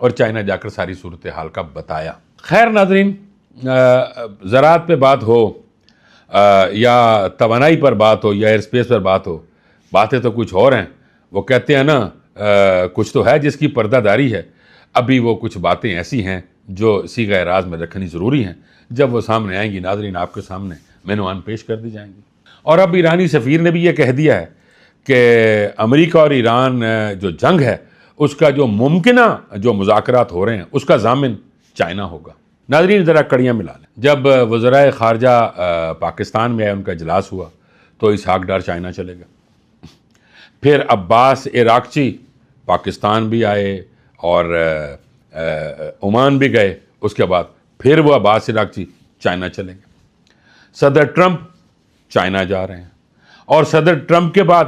اور چائنا جا کر ساری صورتحال کا بتایا۔ خیر ناظرین، زراعت پہ بات ہو یا توانائی پر بات ہو یا ایئر اسپیس پر بات ہو، باتیں تو کچھ اور ہیں۔ وہ کہتے ہیں نا کچھ تو ہے جس کی پردہ داری ہے۔ ابھی وہ کچھ باتیں ایسی ہیں جو صیغہ راز میں رکھنی ضروری ہیں، جب وہ سامنے آئیں گی ناظرین آپ کے سامنے مینوان پیش کر دی جائیں گی۔ اور اب ایرانی سفیر نے بھی یہ کہہ دیا ہے کہ امریکہ اور ایران جو جنگ ہے اس کا جو ممکنہ جو مذاکرات ہو رہے ہیں اس کا ضامن چائنا ہوگا۔ ناظرین ذرا کڑیاں ملا لیں، جب وزرائے خارجہ پاکستان میں آئے، ان کا اجلاس ہوا تو اسحاق ڈار چائنا چلے گئے، پھر عباس عراقچی پاکستان بھی آئے اور عمان بھی گئے، اس کے بعد پھر وہ عباس عراقچی چائنا چلیں گے۔ صدر ٹرمپ چائنا جا رہے ہیں، اور صدر ٹرمپ کے بعد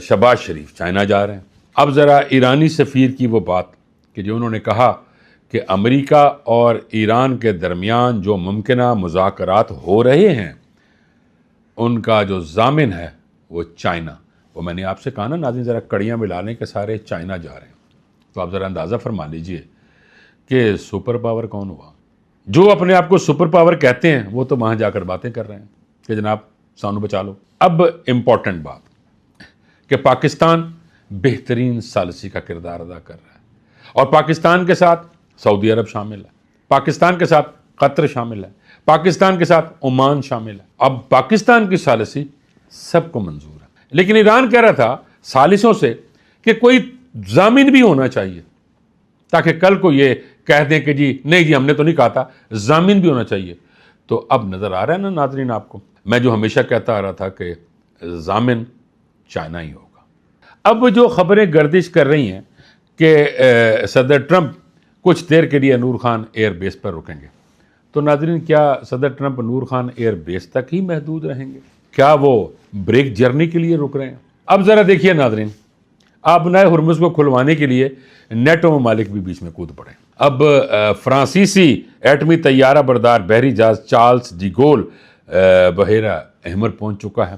شہباز شریف چائنا جا رہے ہیں۔ اب ذرا ایرانی سفیر کی وہ بات کہ جو انہوں نے کہا کہ امریکہ اور ایران کے درمیان جو ممکنہ مذاکرات ہو رہے ہیں ان کا جو ضامن ہے وہ چائنا، وہ میں نے آپ سے کہا نا ناظرین ذرا کڑیاں ملا لیں کہ سارے چائنا جا رہے ہیں، تو آپ ذرا اندازہ فرما لیجئے کہ سپر پاور کون ہوا؟ جو اپنے آپ کو سپر پاور کہتے ہیں وہ تو وہاں جا کر باتیں کر رہے ہیں کہ جناب سانو بچا لو۔ اب امپورٹنٹ بات کہ پاکستان بہترین ثالثی کا کردار ادا کر رہا ہے، اور پاکستان کے ساتھ سعودی عرب شامل ہے، پاکستان کے ساتھ قطر شامل ہے، پاکستان کے ساتھ عمان شامل ہے۔ اب پاکستان کی ثالثی سب کو منظور ہے، لیکن ایران کہہ رہا تھا ثالثوں سے کہ کوئی ضامن بھی ہونا چاہیے، تاکہ کل کو یہ کہہ دیں کہ جی نہیں جی ہم نے تو نہیں کہا تھا، ضامن بھی ہونا چاہیے۔ تو اب نظر آ رہا ہے نا ناظرین آپ کو، میں جو ہمیشہ کہتا آ رہا تھا کہ ضامن چائنا ہی ہوگا۔ اب جو خبریں گردش کر رہی ہیں کہ صدر ٹرمپ کچھ دیر کے لیے نور خان ایئر بیس پر رکیں گے، تو ناظرین کیا صدر ٹرمپ نور خان ایئر بیس تک ہی محدود رہیں گے؟ کیا وہ بریک جرنی کے لیے رک رہے ہیں؟ اب ذرا دیکھیے ناظرین، آپ نئے ہرمز کو کھلوانے کے لیے نیٹو ممالک بھی بیچ میں کود پڑے۔ اب فرانسیسی ایٹمی طیارہ بردار بحری جہاز چارلس ڈی گول بحیرہ احمر پہنچ چکا ہے،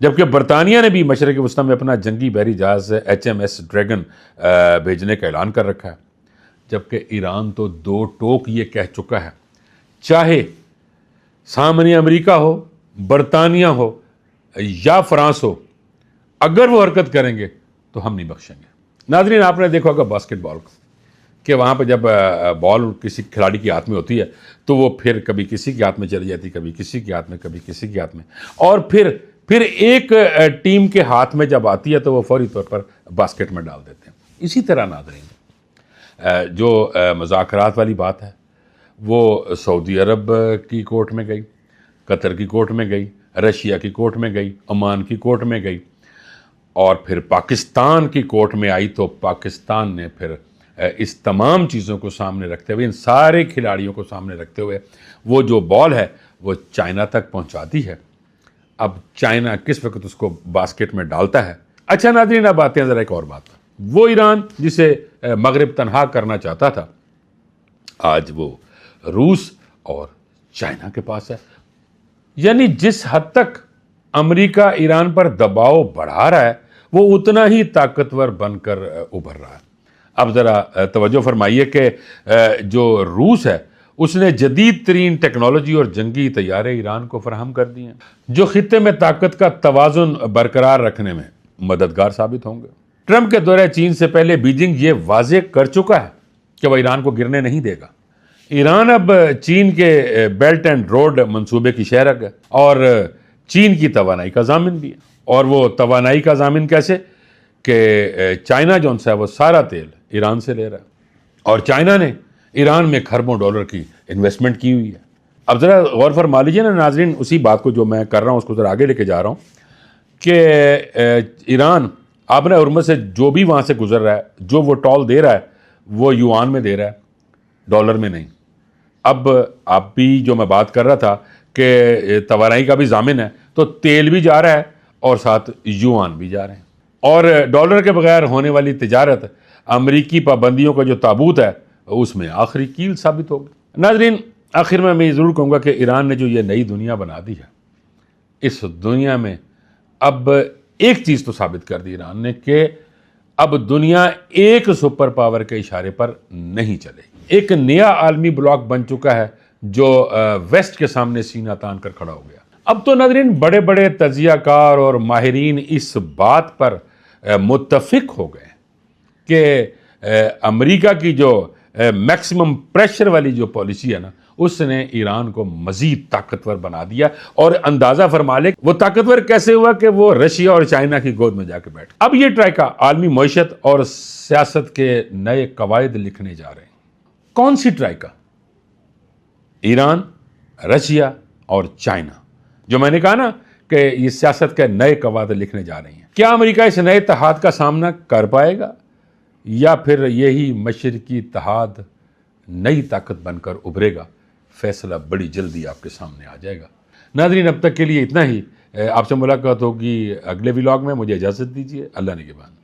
جبکہ برطانیہ نے بھی مشرق وسطی میں اپنا جنگی بحری جہاز HMS ڈریگن بھیجنے کا اعلان کر رکھا ہے، جبکہ ایران تو دو ٹوک یہ کہہ چکا ہے چاہے سامنے امریکہ ہو، برطانیہ ہو یا فرانس ہو، اگر وہ حرکت کریں گے تو ہم نہیں بخشیں گے۔ ناظرین آپ نے دیکھا ہوگا باسکٹ بال کہ وہاں پہ جب بال کسی کھلاڑی کے ہاتھ میں ہوتی ہے تو وہ پھر کبھی کسی کے ہاتھ میں چلی جاتی، کبھی کسی کے ہاتھ میں، کبھی کسی کے ہاتھ میں، اور پھر ایک ٹیم کے ہاتھ میں جب آتی ہے تو وہ فوری طور پر باسکٹ میں ڈال دیتے ہیں۔ اسی طرح ناظرین جو مذاکرات والی بات ہے وہ سعودی عرب کی کورٹ میں گئی، قطر کی کورٹ میں گئی، رشیا کی کورٹ میں گئی، عمان کی کورٹ میں گئی، اور پھر پاکستان کی کورٹ میں آئی تو پاکستان نے پھر اس تمام چیزوں کو سامنے رکھتے ہوئے، ان سارے کھلاڑیوں کو سامنے رکھتے ہوئے وہ جو بال ہے وہ چائنا تک پہنچا دی ہے۔ اب چائنا کس وقت اس کو باسکٹ میں ڈالتا ہے۔ اچھا ناظرین اب آتے ہیں ذرا ایک اور بات، وہ ایران جسے مغرب تنہا کرنا چاہتا تھا، آج وہ روس اور چائنا کے پاس ہے۔ یعنی جس حد تک امریکہ ایران پر دباؤ بڑھا رہا ہے وہ اتنا ہی طاقتور بن کر ابھر رہا ہے۔ اب ذرا توجہ فرمائیے کہ جو روس ہے اس نے جدید ترین ٹیکنالوجی اور جنگی طیارے ایران کو فراہم کر دیے ہیں، جو خطے میں طاقت کا توازن برقرار رکھنے میں مددگار ثابت ہوں گے۔ ٹرمپ کے دورہ چین سے پہلے بیجنگ یہ واضح کر چکا ہے کہ وہ ایران کو گرنے نہیں دے گا۔ ایران اب چین کے بیلٹ اینڈ روڈ منصوبے کی شہرک ہے اور چین کی توانائی کا ضامن بھی ہے۔ اور وہ توانائی کا ضامن کیسے کہ چائنا جو ہے وہ سارا تیل ایران سے لے رہا ہے، اور چائنا نے ایران میں کھربوں ڈالر کی انویسٹمنٹ کی ہوئی ہے۔ اب ذرا غور فرما لیجیے نا ناظرین، اسی بات کو جو میں کر رہا ہوں اس کو ذرا آگے لے کے جا رہا ہوں کہ ایران آپ نے ہرمز سے جو بھی وہاں سے گزر رہا ہے، جو وہ ٹول دے رہا ہے وہ یوان میں دے رہا ہے، ڈالر میں نہیں۔ اب آپ بھی جو میں بات کر رہا تھا کہ توانائی کا بھی ضامن ہے، تو تیل بھی جا رہا ہے اور ساتھ یوان بھی جا رہے ہیں، اور ڈالر کے بغیر ہونے والی تجارت امریکی پابندیوں کا جو تابوت ہے اس میں آخری کیل ثابت ہوگی۔ ناظرین آخر میں یہ ضرور کہوں گا کہ ایران نے جو یہ نئی دنیا بنا دی ہے، اس دنیا میں اب ایک چیز تو ثابت کر دی ایران نے کہ اب دنیا ایک سپر پاور کے اشارے پر نہیں چلے. ایک نیا عالمی بلاک بن چکا ہے جو ویسٹ کے سامنے سینہ تان کر کھڑا ہو گیا. اب تو ناظرین بڑے بڑے تجزیہ کار اور ماہرین اس بات پر متفق ہو گئے کہ امریکہ کی جو میکسیمم پریشر والی جو پالیسی ہے نا، اس نے ایران کو مزید طاقتور بنا دیا. اور اندازہ فرما لے وہ طاقتور کیسے ہوا کہ وہ رشیا اور چائنا کی گود میں جا کے بیٹھ. اب یہ ٹرائیکا عالمی معیشت اور سیاست کے نئے قواعد لکھنے جا رہے ہیں. کون سی ٹرائیکا؟ ایران، رشیا اور چائنا، جو میں نے کہا نا کہ یہ سیاست کے نئے قواعد لکھنے جا رہی ہیں. کیا امریکہ اس نئے اتحاد کا سامنا کر پائے گا، یا پھر یہی مشرقی اتحاد نئی طاقت بن کر ابھرے گا؟ فیصلہ بڑی جلدی آپ کے سامنے آ جائے گا. ناظرین اب تک کے لیے اتنا ہی. آپ سے ملاقات ہوگی اگلے ولاگ میں. مجھے اجازت دیجیے. اللہ نگہبان.